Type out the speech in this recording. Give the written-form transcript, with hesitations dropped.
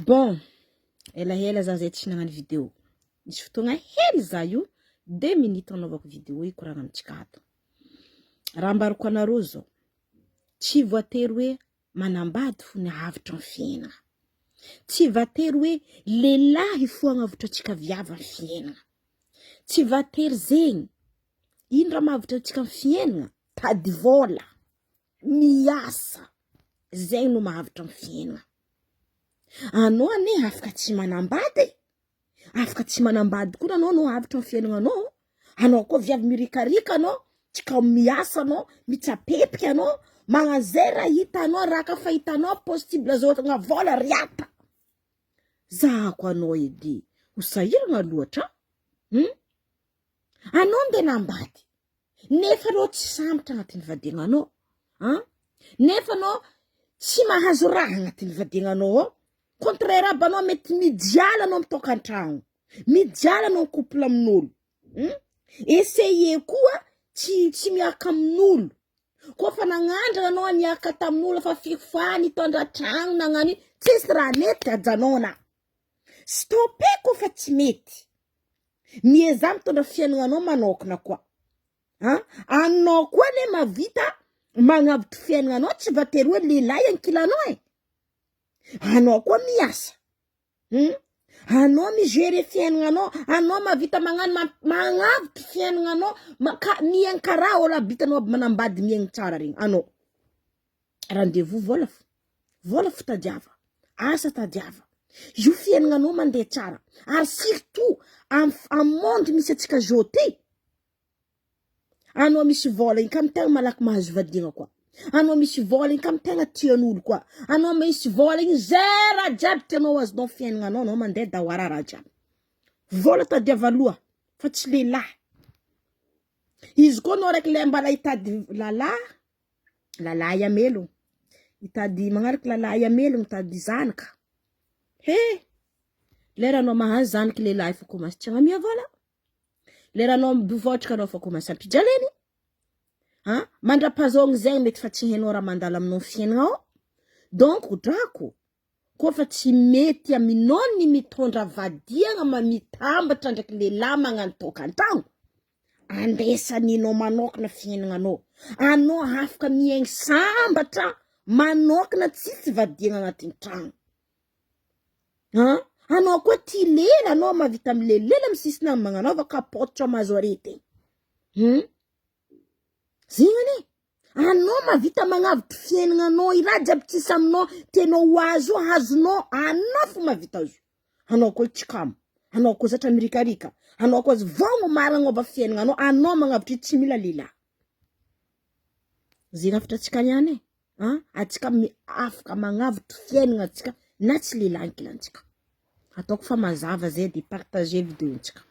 Bon, ela za zay tsy nagnano vidéo. Nisy fotoagna hely za io 2 minutes anaovako vidéo io koragna amitsika ato. Raha ambarako anareo zao, tsy voatery hoe manambady fo ny avotro ny fiainana. Tsy voatery hoe lehilahy fo agnavotro antsika viavy ny fiainana. Tsy voatery zegny. Ino raha mahavotro antsika ny fiainana? Tady vola, miasa. Zegny no mahavotro ny fiainana. Anao ane afaka tsy manambady. Afaka tsy manambady koa anao no avotro ny fiainana anao. Anao koa viavy mirikarika anao, tsy ka miasa anao, mitsapepika anao, magnazera hitanao raha ka fahitanao possible zao tagna vola riata. Zahako anao edy. Usahiragna loatra. Anao nde nambady. Nefa anao tsy sambatra agnatin'ny vadiagna anao. Nefa anao tsy mahazo raha agnatin'ny vadiagna anao. Contraire aby anao mety midiala anao mitokan-tragno. Midiala anao couple amin'olo. Essaye koa tsy miaka amin'olo. Koa fa nagnandrana anao niaka tamin'olo fa fifany hitondra tragno nagnano tsisy raha mety ajanona. Stoppe koa fa tsy mety. Mieza mitondra fiainana anao manokana koa. Anao koa ne mavita magnavotro fiainana anao tsy voatery hoe lehilahy ankilanao Anao koa miasa. Anao migerer fiainana anao. Anao mavita magnavotro fiainana anao. Miaigna karaha olo abitanao aby manambady miaigna tsara regny. Anao. Rendez-vous vola fo. Vola fo tadiava. Asa tadiava. Io fiainana anao mandeha tsara. Ary surtout am monde misy atsika joty. Anao misy vola igny ka tegna malaky mahazo vadiagna koa. Anao misy vola igny ka tegna tian'olo koa. Anao misy vola igny zay raha jiaby tianao azonao fiainana anao mandeha dawara raha jiaby. Vola tadiava loha fa tsy lehilahy. Izy koa anao raiky le mbala hitady lalahy amelo. Hitady magnaraka lalahy amelo mitady zanaka. Lera anao mahazo zanaka lehilahy fa komasy tsy agnamia vola. Lera anao mivotraka anao fa komasy ampijaleny. Mandrapazogny zegny mety fa tsy hainao raha mandala aminao fiainana ao. Donc drako. Koa fa tsy mety aminao ny mitondra vadiagna mitambatra ndraiky lehilahy magnano tokan-tragno. Andesaninao manokana fiainana anao. Anao afaka miaigna sambatra manokana tsisy vadiagna agnatin'ny tragno. Anao koa tia lela, anao mavita milelela misisina magnanaova kapotra mazo arety. Zignany. Anao mavita magnavotro fiainana anao, iraha jiaby tsisy aminao tianao ho azo, azonao, anao fo mavita azo. Anao koa tsikamo, anao koa zatra mirikarika, anao koa vogno maragna ova fiainana anao magnavotro tsy mila lehilahy. Zegny afatra atsika niany atsika afaka magnavotro fiainana atsika na tsy lehilahy ankilantsika. Ataoko fa mazava zay de partager vidéo antsika.